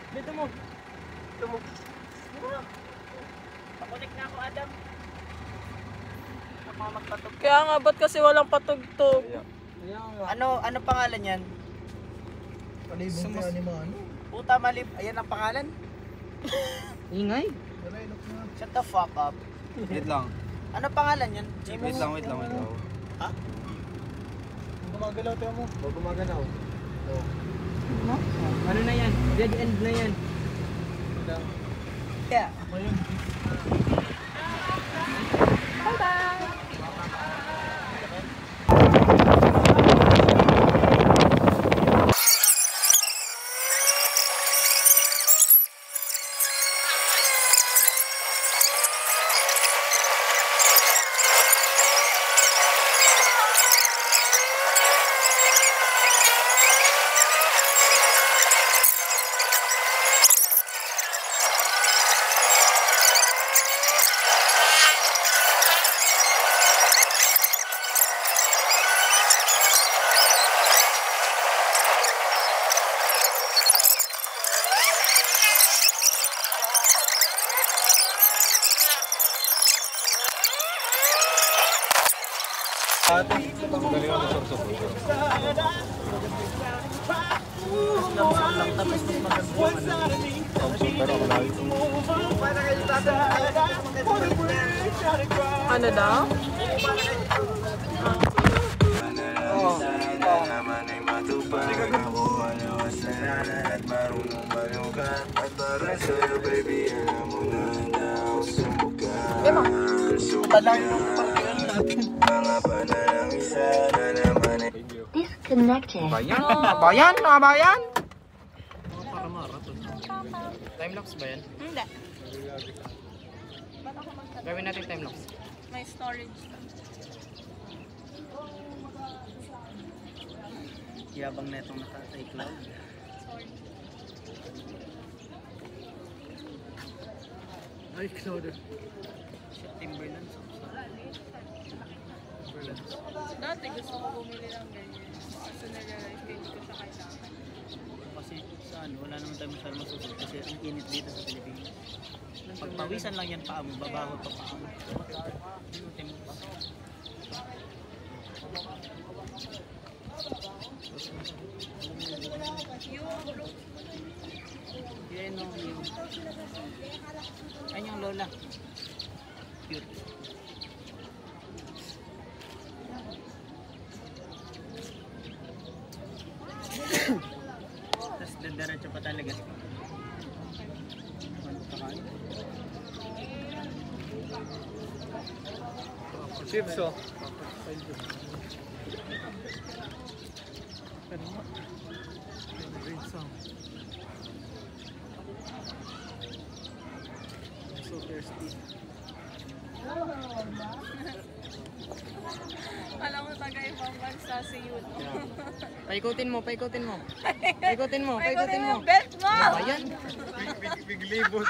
Dito mo. Pakulik na ako, Adam. Mga magpatog. Kaya nga, ba't kasi walang patugtog? Ano pangalan yan? Palibong kaya ni mga ano? Puta malib. Ayan ang pangalan? Ingay. Shut the fuck up. Wait lang. Ano pangalan yan? Wait lang. Ha? Gumagalaw tayo mo. O gumagalaw. Ano na yan? Dead end na yan. Yeah. Ano daw? Disconnected. Bayan! Bayan! Time-lapse ba yan? Hindi. Gawin natin time-lapse. May storage lang. Yabang na itong nakatay cloud. Ay, cloud. Timberlands. Dati gusto ko bumili ng ganyan. Kasi nag-realize ko hindi ko siya kailangan. Kasi saan, wala naman tayo masyadong masusunod kasi ang init dito sa Pilipinas. Pagpawisan lang yan paa mo, babaho pa paa mo. Yan o, yung... Ay, yung lola. Cute. Tapos diretso pa talaga. Chips oh. So thirsty. Alam mo, taga-ibang bansa si Yuno. Paikutin mo, paikutin mo. Paikutin mo, paikutin mo. Belt mo! Bayan! Biglibot.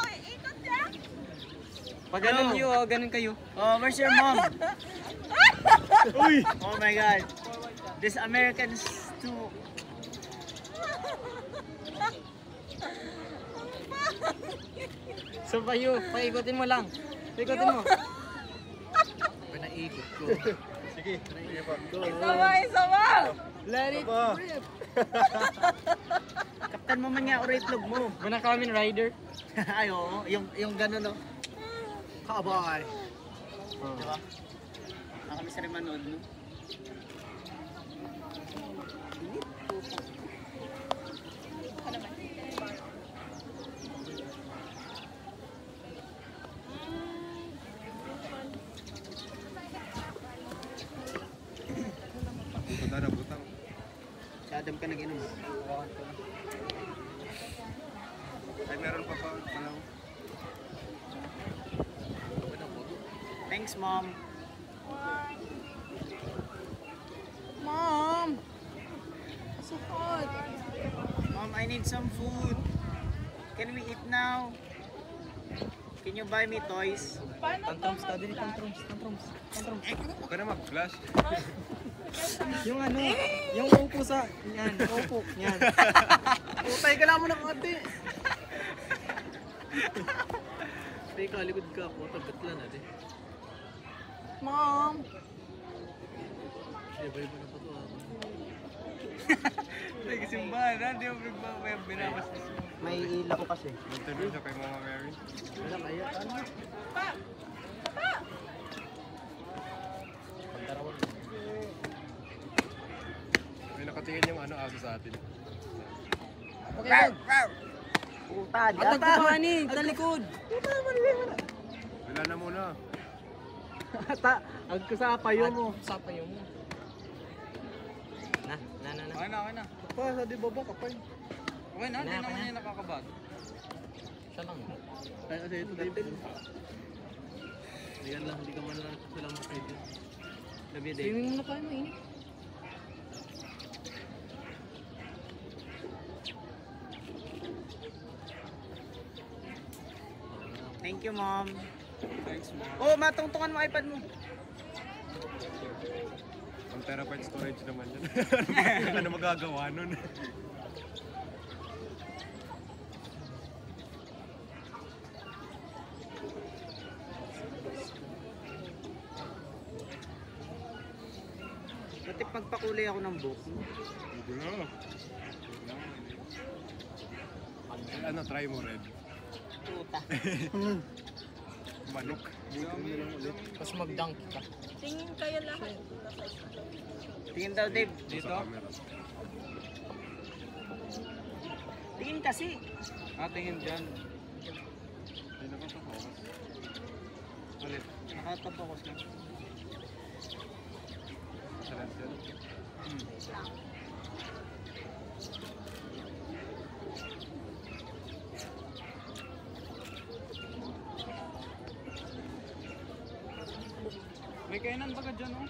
Oy, ikot niya! Pag ganun yun, oh, ganun kayo. Oh, where's your mom? Uy! Oh my god. This Americans too. So payo, paikutin mo lang. Paikutin mo. Pinaikot ko. Sige, sige pa. Isa ba? Let it Ba? rip. Kaptan mo man nga o itlog mo. Muna Kamen Rider. Ay, oo. Yung gano'n, no? Cowboy. Diba? Kami sa rin manood, no? Butang. Si Adam ka nag-inom. Ay, meron pa pa. Thanks, Mom. Mom! So hot. Mom, I need some food. Can we eat now? Can you buy me toys? Paano Tantrums to ka, dili tantrums. Huwag ka na mag-flash. Yung ano, yung upo sa, yan, upo, yan. Putay ka lang mo ng konti. Teka, likod ka po. Tagat lang natin. Mom! Iba-iba na pa to ah. Nagsimbahan na, di mo binawas. May ila ko kasi. Interview siya kay Mama Mary. Wala kaya. Ano? May nakatingin yung ano, aso sa atin. Okay, Puta, atag ko pa ni, talikod. Wala na muna. Ang kasapayo mo. Sa payo mo. Na. Okay na. Pa, sa di baba kapay. Okay na, hindi naman yan nakakabag. Siya lang. Ay, kasi ito David. Diyan lang, hindi ka man lang silang makita. Sabi David. Swimming muna tayo, mainit. Thank you, Mom. Thanks, Mom. Oh, matungtungan mo iPad mo. 1 terabyte storage naman yan. Ano magagawa nun? Pati pagpakulay ako ng book. Hindi na. Ano, try mo red. Puta. Manok. Tapos mag-dunk ka. Tingin kayo lahat. Tingin daw, Dave. Dito? Sa camera. Tingin kasi. Tingin dyan. Hindi na ba focus? Ulit. Nakatapokus na. Sa lens yan. May kainan ba ka dyan, oh?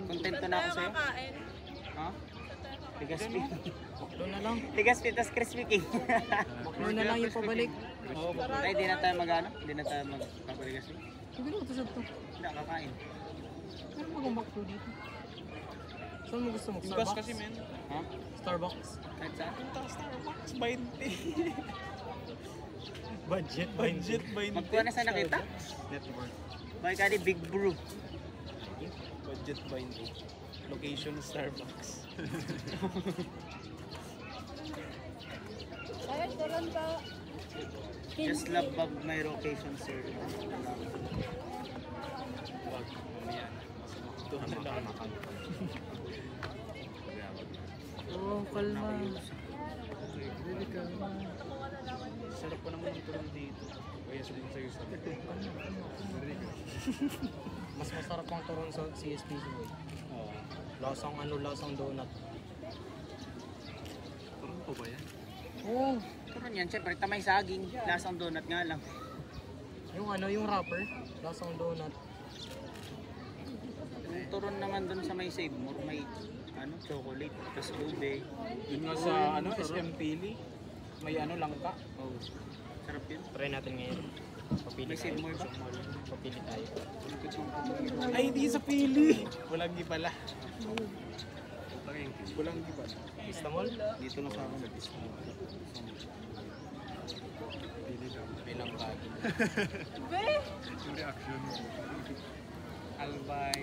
Kontento Saan na ako tayo sa'yo. kakain? Ha? Tigaspi. Baklo na lang. Tigaspi, tas crispy king. Baklo na lang yung pabalik. Ay, di na tayo mag-ano? Di na tayo magpapaligaspi. Siguro ito sa to. Hindi, kakain. Pero mag-baklo dito. Saan mo gusto mo? Starbucks? men. Ha? Starbucks? Kahit saan? Starbucks, 20. Budget. Magkuha na sa nakita? Network. Bakit ka di Big Brew? Budget 20. Location Starbucks. Ay, dalan ka. Just love bag my location, sir. Wag. Yan. Doon na lang. Oh, kalma. Sarap pa naman yung tulong dito. Kaya sabihin sa'yo sa Mas masarap ang turon sa CSPC. Oo. Lasang donut. Parang pa ba yan? Oh, Turon yan, syempre, tamay saging. Lasang donut nga lang. yung wrapper. Lasang donut. Yung turon naman dun sa may Save More, may chocolate, tas ube. Yun nga sa SM Pili. May langka. Oh, sarap yun. Try natin ngayon. Papili May Save tayo. More ba? Papili tayo. Ay, hindi sa Pili. Walang gipala. Walang gipala. Istamol? Dito na sa akin. Bilang kagi. Be! Yung reaction. Albay.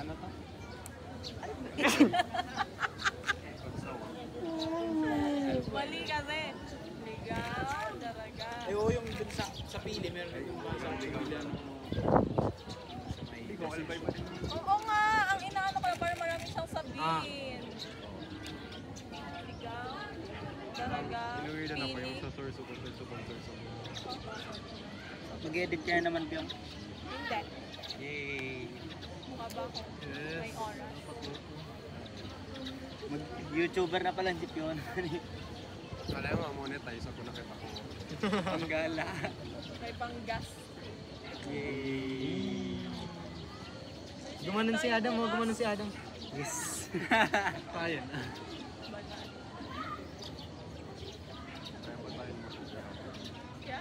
Ano to? Mali kasi. Ligaw, daraga. Ay, oo, yung dun sa Pili. Meron yung sa Pili. Ikaw, albay ba din? Oo nga, ang inaano ko na para marami siyang sabihin. Ligaw, daraga, Inuwilan ako yung pili. sa source of. Mag-edit ka na naman, Pyong. Hindi. Yay! Mukha ba ako? May oras. Mag-YouTuber na pala si Pyong. Kala mo, monetize ako nakita ko. Ang gala. May panggas. Yay! Gumanon si Adam, gumanon si Adam. Yes! Kaya na. Banal. Kaya ba tayo mo? Kaya,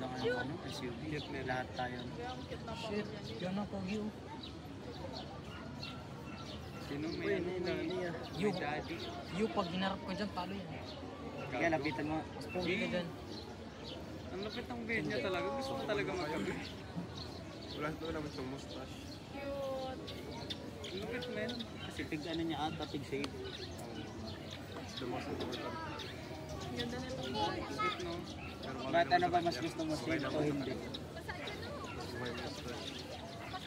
maganda nga yung ano, SUV. Lahat tayo. Kaya ang cute na pa. Shit, yun ang pogi oh. Sino may ano na niya? Yung pag hinarap ko dyan, talo yan. Kaya lapitan mo. Mas pogi ka dyan. Ang lapit ng bed niya talaga. Gusto ko talaga magkabi. Wala doon naman sa mustache. Cute. Ang lapit men. Kasi pig ano niya ata, pig shape. It's the most important. Ang ganda nito guys. Lapit no. Ba't ano ba mas gusto mo, shape o hindi? My mustache.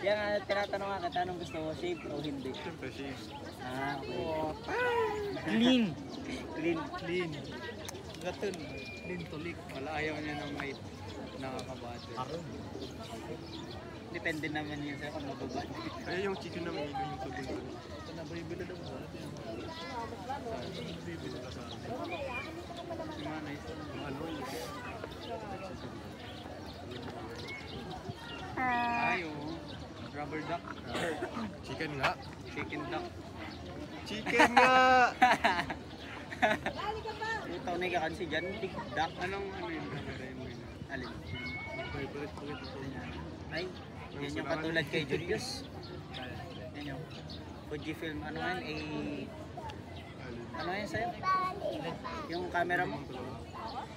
Kaya nga, tinatanong nga kita, anong gusto mo, shape o hindi? Siyempre, shave. Ah, okay. Clean. Clean. Gatun. Clean tulik. Wala ayaw niya ng may nakakabate. Aron. Depende naman yun sa'yo kung mababa. Kaya yung chicken naman yun yung tubig doon. Bibili daw sa atin. Bibili ka sa akin. Si Manay. Ano yun? Ayo. Rubber duck. Chicken nga. Chicken duck. Chicken nga! Ito na kakansi dyan, pig duck. Anong ano yung camera mo yun? Alin? Favorite ko ito. Ay, yan yung katulad kay Julius. Yan yung Fujifilm, ano yan, ano yan sa'yo? Yung camera mo?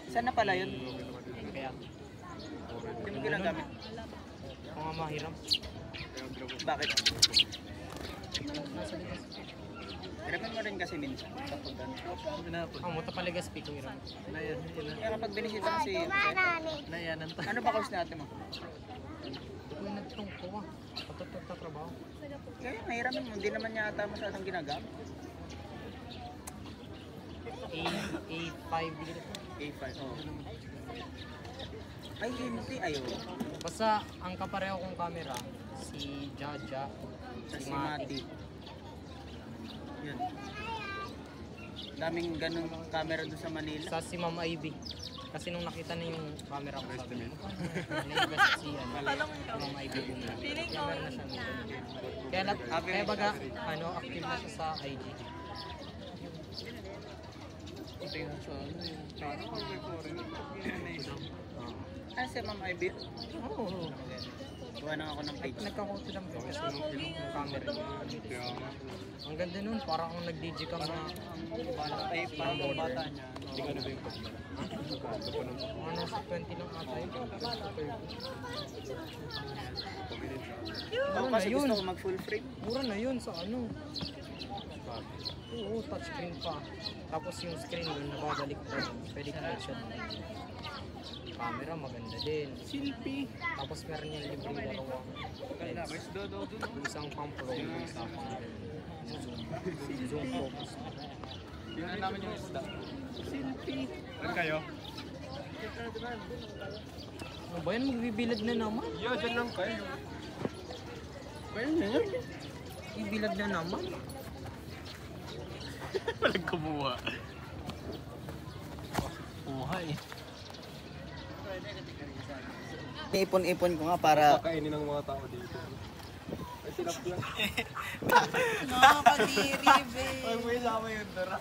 Saan na pala yun? Kaya, Hindi mo ginagamit. kung nga mahiram. Bakit? Hirapan mo rin kasi minsan kapag ano. Ang muta palagas pico hiram. Kaya kapag binisita kasi yun, ano ba course natin mo? Kung nagtong ko ah. Patutot na trabaho. Kaya mahiramin mo, hindi naman niya ata masyadong ginagamit. A5 bilhin ko. A5, oh. Ay, hindi, ayaw. Basta ang kapareho kong camera, si Jaja, Si Mati. Yun. Daming ganung camera doon sa Manila. sa si Ma'am Ivy. Kasi nung nakita na yung camera ko sabi niya, naigas si Ma'am Ivy bumili. Feeling ko. Meron na siya nito. Kaya baga, ano, active na siya sa IG. Tingnan sa ano yun. Tsaka pag may foreign. Yun na isa. Ah, si Ma'am Ivy. Oo. Kuha na ako ng page. Nagkakote lang ko kasi nung camera niya. Kaya nga. Ang ganda nun, parang akong nag-digicam na Ay, parang ang bata niya. Hindi ka na ba yung pagmala? mga nasa 20 lang ata yun. Ako Mura na kasi yun. gusto ko mag full frame. Mura na yun sa ano. Oo, touchscreen pa. Tapos yung screen yun, nababalik pa. Pwede connection. Camera, maganda din. Silpi. Tapos meron yung libre dalawang Kaya ba? Is doon. isang pang pro, isang pang zoom focus. Yun na namin yung isda. Saan kayo? Ano ba yan? Magbibilad na naman. Yo, dyan lang kayo. Well, na yun. Ibilad na naman. Walang kumuha. Buhay. Ipon-ipon ko nga para... Kakainin ng mga tao dito. Ay, silap lang. Nakakadiri, babe. Ay, may sama yun, tara.